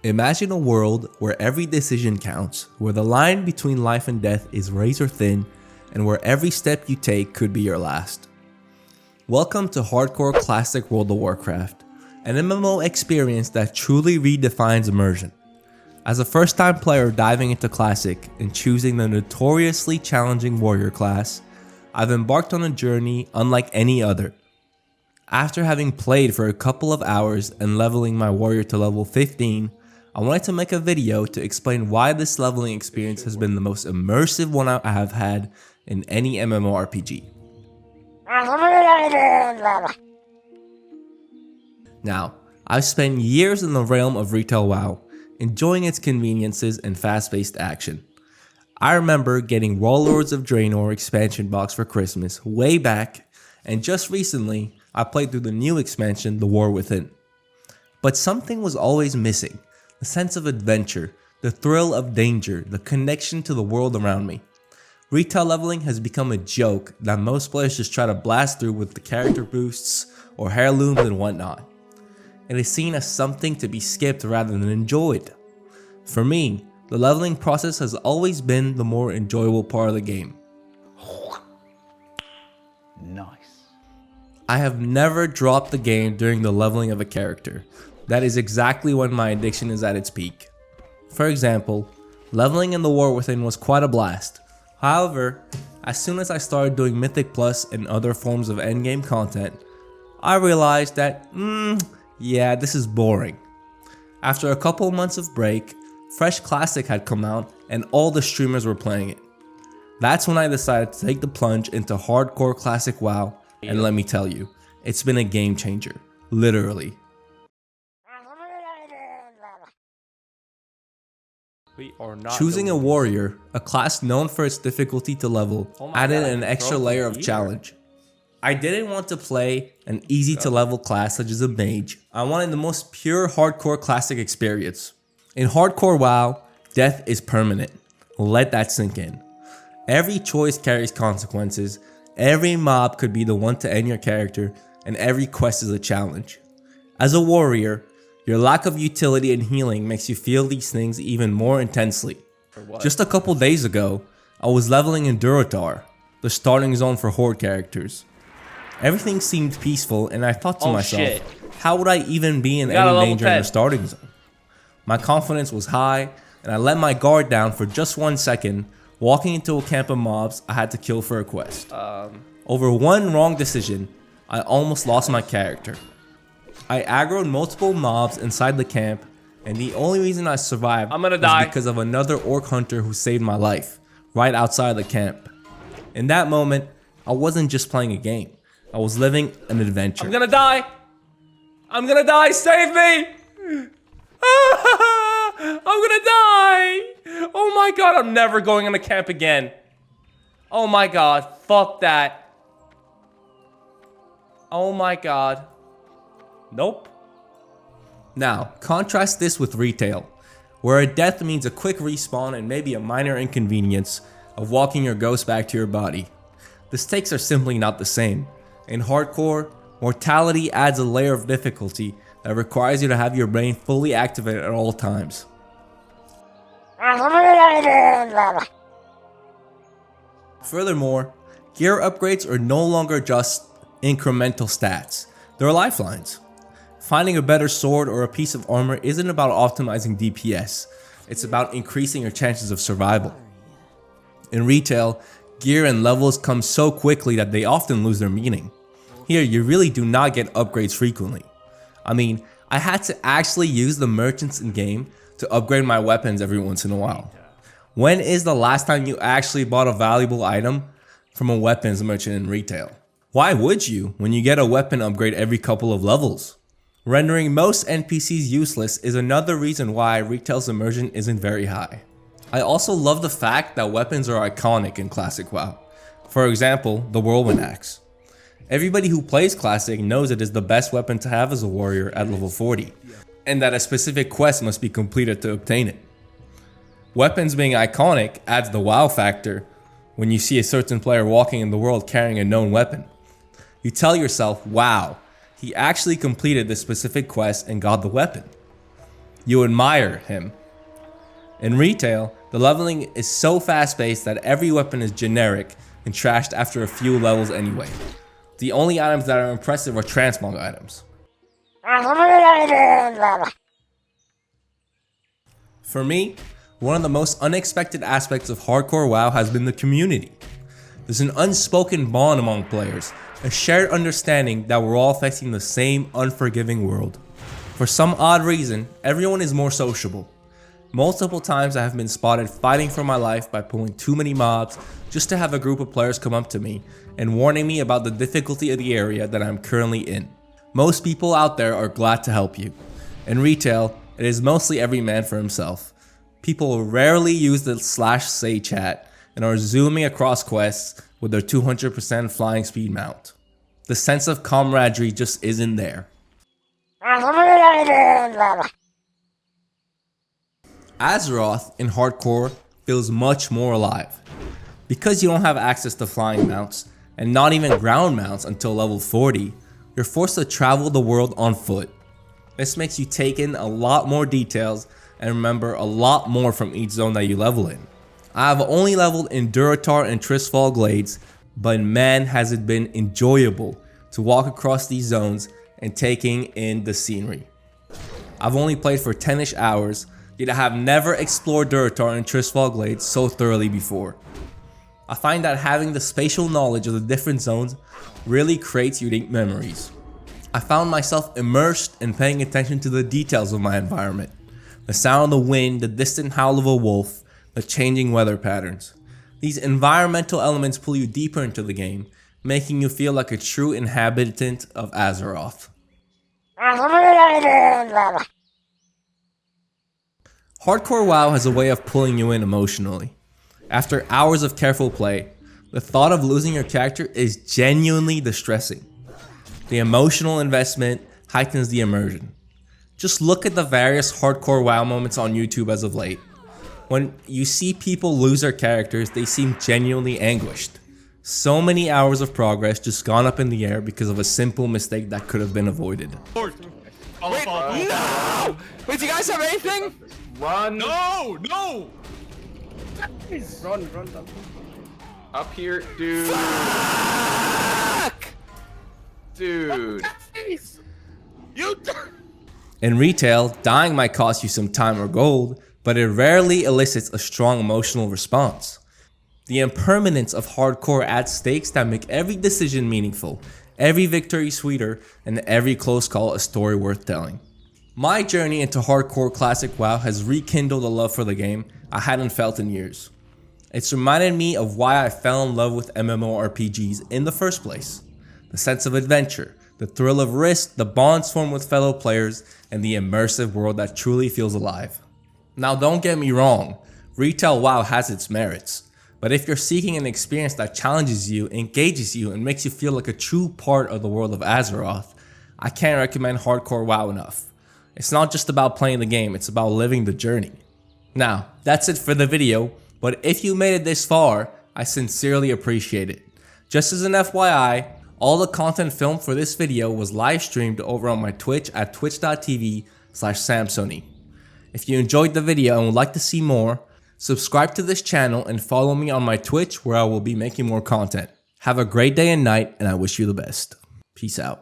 Imagine a world where every decision counts, where the line between life and death is razor thin, and where every step you take could be your last. Welcome to Hardcore Classic World of Warcraft, an MMO experience that truly redefines immersion. As a first-time player diving into Classic and choosing the notoriously challenging warrior class, I've embarked on a journey unlike any other. After having played for a couple of hours and leveling my warrior to level 15, I wanted to make a video to explain why this leveling experience has been the most immersive one I have had in any MMORPG. Now, I've spent years in the realm of retail WoW, enjoying its conveniences and fast-paced action. I remember getting Warlords of Draenor expansion box for Christmas way back, and just recently, I played through the new expansion, The War Within. But something was always missing. The sense of adventure, the thrill of danger, the connection to the world around me. Retail leveling has become a joke that most players just try to blast through with the character boosts or heirlooms and whatnot. It is seen as something to be skipped rather than enjoyed. For me, the leveling process has always been the more enjoyable part of the game. Nice. I have never dropped the game during the leveling of a character. That is exactly when my addiction is at its peak. For example, leveling in The War Within was quite a blast. However, as soon as I started doing Mythic Plus and other forms of endgame content, I realized that, yeah, this is boring. After a couple months of break, Fresh Classic had come out and all the streamers were playing it. That's when I decided to take the plunge into Hardcore Classic WoW, and let me tell you, it's been a game changer, literally. Choosing a warrior, a class known for its difficulty to level, added an extra layer of challenge. I didn't want to play an easy to level class such as a mage. I wanted the most pure hardcore classic experience. In hardcore WoW, death is permanent. Let that sink in. Every choice carries consequences, every mob could be the one to end your character, and every quest is a challenge. As a warrior, your lack of utility and healing makes you feel these things even more intensely. Just a couple days ago, I was leveling in Durotar, the starting zone for horde characters. Everything seemed peaceful and I thought to myself, how would I even be in any danger in the starting zone? My confidence was high and I let my guard down for just 1 second, walking into a camp of mobs I had to kill for a quest. Over one wrong decision, I almost lost my character. I aggroed multiple mobs inside the camp, and the only reason I survived was because of another orc hunter who saved my life, right outside the camp. In that moment, I wasn't just playing a game, I was living an adventure. I'm gonna die! I'm gonna die, save me! I'm gonna die! Oh my god, I'm never going in a camp again. Oh my god, fuck that. Oh my god. Nope. Now, contrast this with retail, where a death means a quick respawn and maybe a minor inconvenience of walking your ghost back to your body. The stakes are simply not the same. In hardcore, mortality adds a layer of difficulty that requires you to have your brain fully activated at all times. Furthermore, gear upgrades are no longer just incremental stats, they're lifelines. Finding a better sword or a piece of armor isn't about optimizing DPS, it's about increasing your chances of survival. In retail, gear and levels come so quickly that they often lose their meaning. Here, you really do not get upgrades frequently. I mean, I had to actually use the merchants in-game to upgrade my weapons every once in a while. When is the last time you actually bought a valuable item from a weapons merchant in retail? Why would you when you get a weapon upgrade every couple of levels? Rendering most NPCs useless is another reason why retail's immersion isn't very high. I also love the fact that weapons are iconic in Classic WoW. For example, the Whirlwind Axe. Everybody who plays Classic knows it is the best weapon to have as a warrior at level 40, and that a specific quest must be completed to obtain it. Weapons being iconic adds the wow factor when you see a certain player walking in the world carrying a known weapon. You tell yourself, wow, he actually completed this specific quest and got the weapon. you admire him. In retail, the leveling is so fast-paced that every weapon is generic and trashed after a few levels anyway. The only items that are impressive are transmog items. For me, one of the most unexpected aspects of hardcore WoW has been the community. There's an unspoken bond among players, a shared understanding that we're all facing the same unforgiving world. For some odd reason, everyone is more sociable. Multiple times I have been spotted fighting for my life by pulling too many mobs just to have a group of players come up to me and warning me about the difficulty of the area that I'm currently in. Most people out there are glad to help you. In retail, it is mostly every man for himself. People rarely use the /say chat and are zooming across quests with their 200% flying speed mount. The sense of camaraderie just isn't there. Azeroth in hardcore feels much more alive. Because you don't have access to flying mounts, and not even ground mounts until level 40, you're forced to travel the world on foot. This makes you take in a lot more details and remember a lot more from each zone that you level in. I have only leveled in Durotar and Tristfall Glades, but man has it been enjoyable to walk across these zones and taking in the scenery. I've only played for 10ish hours, yet I have never explored Durotar and Tristfall Glades so thoroughly before. I find that having the spatial knowledge of the different zones really creates unique memories. I found myself immersed in paying attention to the details of my environment. The sound of the wind, the distant howl of a wolf, the changing weather patterns. These environmental elements pull you deeper into the game, making you feel like a true inhabitant of Azeroth. Hardcore WoW has a way of pulling you in emotionally. After hours of careful play, the thought of losing your character is genuinely distressing. The emotional investment heightens the immersion. Just look at the various hardcore WoW moments on YouTube as of late. When you see people lose their characters, they seem genuinely anguished. So many hours of progress just gone up in the air because of a simple mistake that could have been avoided. Wait, no! Wait, do you guys have anything? Run. No! Run. Up here, dude. Fuck! Dude. In retail, dying might cost you some time or gold, but it rarely elicits a strong emotional response. The impermanence of hardcore adds stakes that make every decision meaningful, every victory sweeter, and every close call a story worth telling. My journey into hardcore classic WoW has rekindled a love for the game I hadn't felt in years. It's reminded me of why I fell in love with MMORPGs in the first place. The sense of adventure, the thrill of risk, the bonds formed with fellow players, and the immersive world that truly feels alive. Now don't get me wrong, retail WoW has its merits, but if you're seeking an experience that challenges you, engages you, and makes you feel like a true part of the world of Azeroth, I can't recommend hardcore WoW enough. It's not just about playing the game, it's about living the journey. Now, that's it for the video, but if you made it this far, I sincerely appreciate it. Just as an FYI, all the content filmed for this video was live streamed over on my Twitch at twitch.tv/Samsony. If you enjoyed the video and would like to see more, subscribe to this channel and follow me on my Twitch where I will be making more content. Have a great day and night, and I wish you the best. Peace out.